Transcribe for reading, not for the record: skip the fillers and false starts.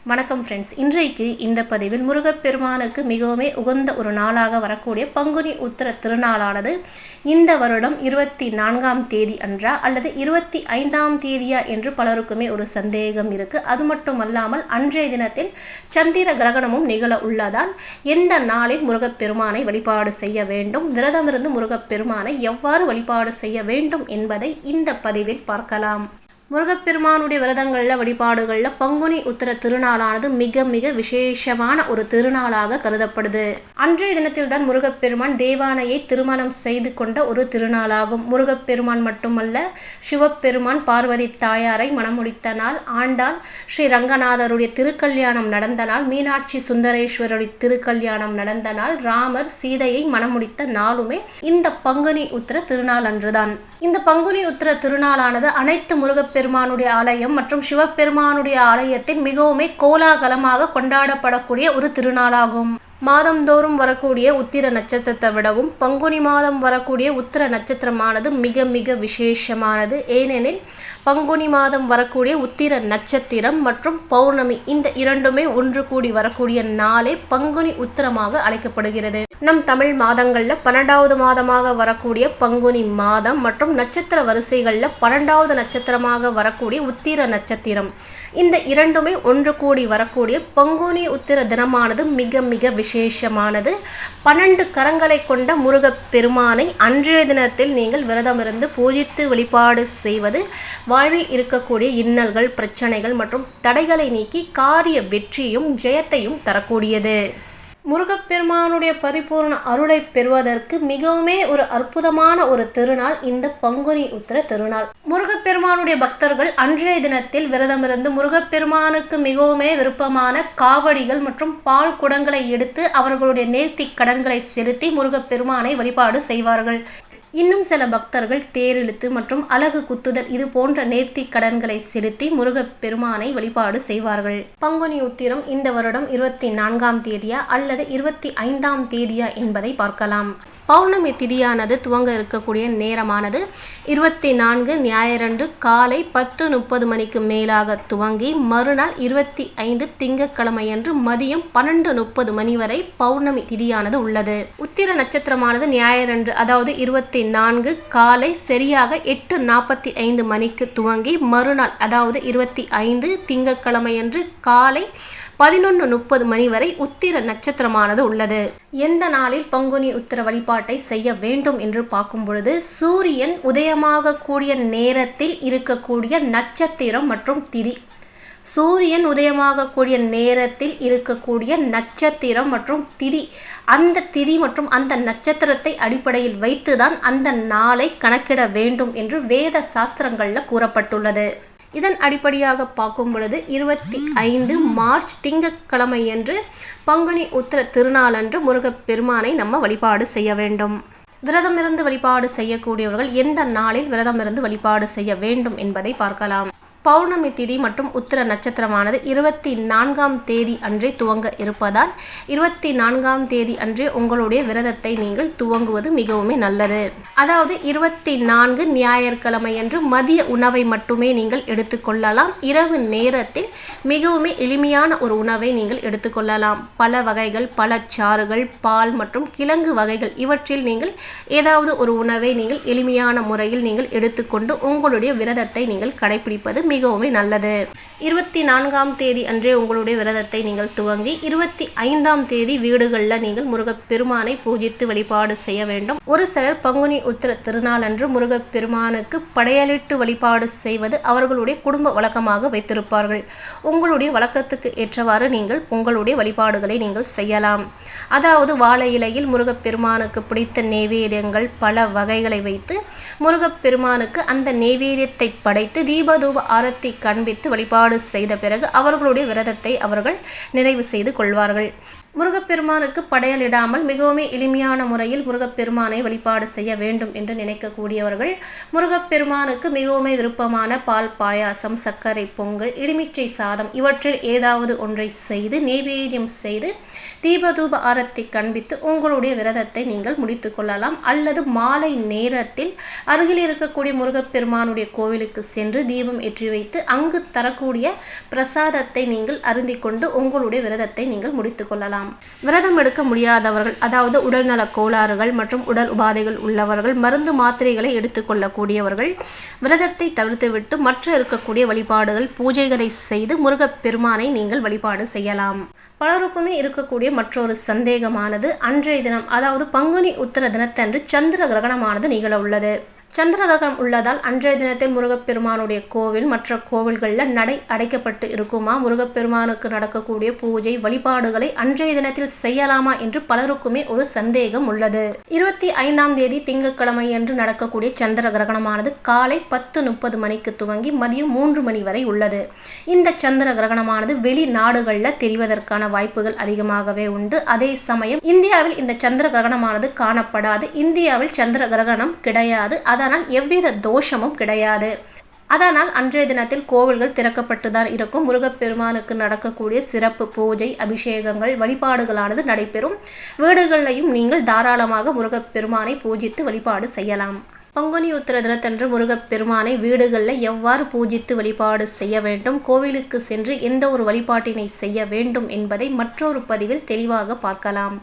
வணக்கம் ஃப்ரெண்ட்ஸ், இன்றைக்கு இந்த பதிவில் முருகப்பெருமானுக்கு மிகவும் உகந்த ஒரு நாளாக வரக்கூடிய பங்குனி உத்திர திருநாளானது இந்த வருடம் 24ஆம் தேதி அன்றா அல்லது 25ஆம் தேதியா என்று பலருக்குமே ஒரு சந்தேகம் இருக்கு. அது மட்டுமல்லாமல் அன்றைய தினத்தில் சந்திர கிரகணமும் நிகழ உள்ளதால் எந்த நாளில் முருகப்பெருமானை வழிபாடு செய்ய வேண்டும், விரதமிருந்து முருகப்பெருமானை எவ்வாறு வழிபாடு செய்ய வேண்டும் என்பதை இந்த பதிவில் பார்க்கலாம். முருகப்பெருமானுடைய விரதங்களில் வழிபாடுகளில் பங்குனி உத்திர திருநாளானது மிக மிக விசேஷமான ஒரு திருநாளாக கருதப்படுது. அன்றைய தினத்தில் தான் முருகப்பெருமான் தேவானையை திருமணம் செய்து கொண்ட ஒரு திருநாளாகும். முருகப்பெருமான் மட்டுமல்ல, சிவபெருமான் பார்வதி தாயாரை மணமுடித்த நாள், ஆண்டாள் ஸ்ரீ ரங்கநாதருடைய திருக்கல்யாணம் நடந்த நாள், மீனாட்சி சுந்தரேஸ்வருடைய திருக்கல்யாணம் நடந்த நாள், ராமர் சீதையை மணமுடித்த நாளுமே இந்த பங்குனி உத்திர திருநாள் அன்றுதான். இந்த பங்குனி உத்திர திருநாளானது அனைத்து முருகப்பெருமானுடைய ஆலயம் மற்றும் சிவபெருமானுடைய ஆலயத்தில் மிகவும் கோலாகலமாக கொண்டாடப்படக்கூடிய ஒரு திருநாளாகும். மாதந்தோறும் வரக்கூடிய உத்திர நட்சத்திரத்தை விடவும் பங்குனி மாதம் வரக்கூடிய உத்திர நட்சத்திரமானது மிக மிக விசேஷமானது. ஏனெனில் பங்குனி மாதம் வரக்கூடிய உத்திர நட்சத்திரம் மற்றும் பௌர்ணமி இந்த இரண்டுமே ஒன்று கூடி வரக்கூடிய நாளே பங்குனி உத்திரமாக அழைக்கப்படுகிறது. நம் தமிழ் மாதங்களில் 12வது மாதமாக வரக்கூடிய பங்குனி மாதம் மற்றும் நட்சத்திர வரிசைகளில் 12வது நட்சத்திரமாக வரக்கூடிய உத்திர நட்சத்திரம் இந்த இரண்டுமே ஒன்று கூடி வரக்கூடிய பங்குனி உத்திர தினமானது மிக மிக விசேஷமானது. 12 கரங்களை கொண்ட முருகப்பெருமானை அன்றைய தினத்தில் நீங்கள் விரதமிருந்து பூஜித்து வழிபாடு செய்வது வாழ்வில் இருக்கக்கூடிய இன்னல்கள், பிரச்சனைகள் மற்றும் தடைகளை நீக்கி காரிய வெற்றியும் ஜெயத்தையும் தரக்கூடியது. முருகப்பெருமானுடைய பரிபூர்ண அருளை பெறுவதற்கு மிகவுமே ஒரு அற்புதமான ஒரு திருநாள் இந்த பங்குனி உத்திர திருநாள். முருகப்பெருமானுடைய பக்தர்கள் அன்றைய தினத்தில் விரதமிருந்து முருகப்பெருமானுக்கு மிகவுமே விருப்பமான காவடிகள் மற்றும் பால் குடங்களை எடுத்து அவர்களுடைய நேர்த்தி கடன்களை செலுத்தி முருகப்பெருமானை வழிபாடு செய்வார்கள். இன்னும் சில பக்தர்கள் தேரிழுத்து மற்றும் அலகு குத்துதல் இது போன்ற நேர்த்தி கடன்களை செலுத்தி முருகப்பெருமானை வழிபாடு செய்வார்கள். பங்குனி உத்திரம் இந்த வருடம் 24ஆம் தேதியா அல்லது 25ஆம் தேதியா என்பதை பார்க்கலாம். பௌர்ணமி திதியானது துவங்க இருக்கக்கூடிய நேரமானது 24 ஞாயிறன்று காலை 10:30 மணிக்கு மேலாக துவங்கி மறுநாள் 25 திங்கட்கிழமையன்று மதியம் 12:30 மணி வரை பௌர்ணமி திதியானது உள்ளது. உத்திர நட்சத்திரமானது ஞாயிறன்று அதாவது 24 காலை சரியாக 8:45 மணிக்கு துவங்கி மறுநாள் அதாவது 25 திங்கட்கிழமையன்று காலை 11:30 மணி வரை உத்திர நட்சத்திரமானது உள்ளது. எந்த நாளில் பங்குனி உத்திர வழிபாட்டை செய்ய வேண்டும் என்று பார்க்கும் பொழுது சூரியன் உதயமாக கூடிய நேரத்தில் இருக்கக்கூடிய நட்சத்திரம் மற்றும் திதி, சூரியன் உதயமாக கூடிய நேரத்தில் இருக்கக்கூடிய நட்சத்திரம் மற்றும் திதி, அந்த திதி மற்றும் அந்த நட்சத்திரத்தை அடிப்படையில் வைத்துதான் அந்த நாளை கணக்கிட வேண்டும் என்று வேத சாஸ்திரங்களில் கூறப்பட்டுள்ளது. இதன் அடிப்படையாக பார்க்கும் பொழுது 25 மார்ச் திங்கட்கிழமையன்று பங்குனி உத்திர திருநாளன்று முருகப்பெருமானை நம்ம வழிபாடு செய்ய வேண்டும். விரதமிருந்து வழிபாடு செய்யக்கூடியவர்கள் எந்த நாளில் விரதமிருந்து வழிபாடு செய்ய வேண்டும் என்பதை பார்க்கலாம். பௌர்ணமி திதி மற்றும் உத்திர நட்சத்திரமானது 24ஆம் தேதி அன்றே துவங்க இருப்பதால் 24ஆம் தேதி அன்றே உங்களுடைய விரதத்தை நீங்கள் துவங்குவது மிகவும் நல்லது. அதாவது 24 ஞாயிற்றுக்கிழமையன்று மதிய உணவை மட்டுமே நீங்கள் எடுத்துக்கொள்ளலாம். இரவு நேரத்தில் மிகவும் எளிமையான ஒரு உணவை நீங்கள் எடுத்துக்கொள்ளலாம். பல வகைகள், பழச்சாறுகள், பால் மற்றும் கிழங்கு வகைகள் இவற்றில் நீங்கள் ஏதாவது ஒரு உணவை நீங்கள் எளிமையான முறையில் நீங்கள் எடுத்துக்கொண்டு உங்களுடைய விரதத்தை நீங்கள் கடைபிடிப்பது மிகவும் நல்லது. 24ஆம் தேதி அன்றே உங்களுடைய விரதத்தை நீங்கள் துவங்கி 25ஆம் தேதி வீடுகளில் நீங்கள் முருகப்பெருமானை பூஜித்து வழிபாடு செய்ய வேண்டும். ஒரு சிலர் பங்குனி உத்திர திருநாள் அன்று முருகப்பெருமானுக்கு படையலிட்டு வழிபாடு செய்வது அவர்களுடைய குடும்ப வழக்கமாக வைத்திருப்பார்கள். உங்களுடைய வழக்கத்துக்கு ஏற்றவாறு நீங்கள் உங்களுடைய வழிபாடுகளை நீங்கள் செய்யலாம். அதாவது வாழை இலையில் முருகப்பெருமானுக்கு பிடித்த நெய்வேத்தியங்கள் பல வகைகளை வைத்து முருகப்பெருமானுக்கு அந்த நெய்வேத்தியத்தை படைத்து தீபதூப ஆரத்தி காண்பித்து வழிபாடு செய்த பிறகு அவர்களுடைய விரதத்தை அவர்கள் நிறைவு செய்து கொள்வார்கள். முருகப்பெருமானுக்கு படையலிடாமல் மிகவும் எளிமையான முறையில் முருகப்பெருமானை வழிபாடு செய்ய வேண்டும் என்று நினைக்கக்கூடியவர்கள் முருகப்பெருமானுக்கு மிகவும் விருப்பமான பால் பாயாசம், சர்க்கரை பொங்கல், எலுமிச்சை சாதம் இவற்றில் ஏதாவது ஒன்றை செய்து நெய்வேத்தியம் செய்து தீபதூப ஆரத்தி காண்பித்து உங்களுடைய விரதத்தை நீங்கள் முடித்து கொள்ளலாம். அல்லது மாலை நேரத்தில் அருகில் இருக்கக்கூடிய முருகப்பெருமானுடைய கோவிலுக்கு சென்று தீபம் ஏற்றி வைத்து அங்கு தரக்கூடிய பிரசாதத்தை நீங்கள் அருந்திக் கொண்டு உங்களுடைய விரதத்தை நீங்கள் முடித்து கொள்ளலாம். விரதம் எடுக்க முடியாதவர்கள், அதாவது உடல்நல கோளாறுகள் மற்றும் உடல் உபாதைகள் உள்ளவர்கள், மருந்து மாத்திரைகளை எடுத்துக்கொள்ளக்கூடியவர்கள் விரதத்தை தவிர்த்துவிட்டு மற்ற இருக்கக்கூடிய வழிபாடுகள் பூஜைகளை செய்து முருகப்பெருமானை நீங்கள் வழிபாடு செய்யலாம். பலருக்குமே இருக்கக்கூடிய மற்றொரு சந்தேகமானது, அன்றைய தினம் அதாவது பங்குனி உத்திர தினத்தன்று சந்திர கிரகணமானது நிகழ உள்ளது. சந்திர கிரகணம் உள்ளதால் அன்றைய தினத்தில் முருகப்பெருமானுடைய கோவில் மற்ற கோவில்களில் நடை அடைக்கப்பட்டு இருக்குமா? முருகப்பெருமானுக்கு நடக்கக்கூடிய பூஜை வழிபாடுகளை அன்றைய தினத்தில் செய்யலாமா என்று பலருக்குமே ஒரு சந்தேகம் உள்ளது. 25ஆம் தேதி திங்கட்கிழமை என்று நடக்கக்கூடிய சந்திர கிரகணமானது காலை 10:30 மணிக்கு துவங்கி மதியம் 3 மணி வரை உள்ளது. இந்த சந்திர கிரகணமானது வெளிநாடுகளில் தெரிவதற்கான வாய்ப்புகள் அதிகமாகவே உண்டு. அதே சமயம் இந்தியாவில் இந்த சந்திர கிரகணமானது காணப்படாது. இந்தியாவில் சந்திர கிரகணம் கிடையாது. அதனால் எவ்வித தோஷமும் கிடையாது. அதனால் அன்றைய தினத்தில் கோவில்கள் திறக்கப்பட்டு தான் இருக்கும். முருகப்பெருமானுக்கு நடக்கக்கூடிய சிறப்பு பூஜை, அபிஷேகங்கள், வழிபாடுகளானது நடைபெறும். வீடுகளிலையும் நீங்கள் தாராளமாக முருகப்பெருமானை பூஜித்து வழிபாடு செய்யலாம். பங்குனி உத்திர தினத்தன்று முருகப்பெருமானை வீடுகளில் எவ்வாறு பூஜித்து வழிபாடு செய்ய வேண்டும், கோவிலுக்கு சென்று எந்த ஒரு வழிபாட்டினை செய்ய வேண்டும் என்பதை மற்றொரு பதிவில் தெளிவாக பார்க்கலாம்.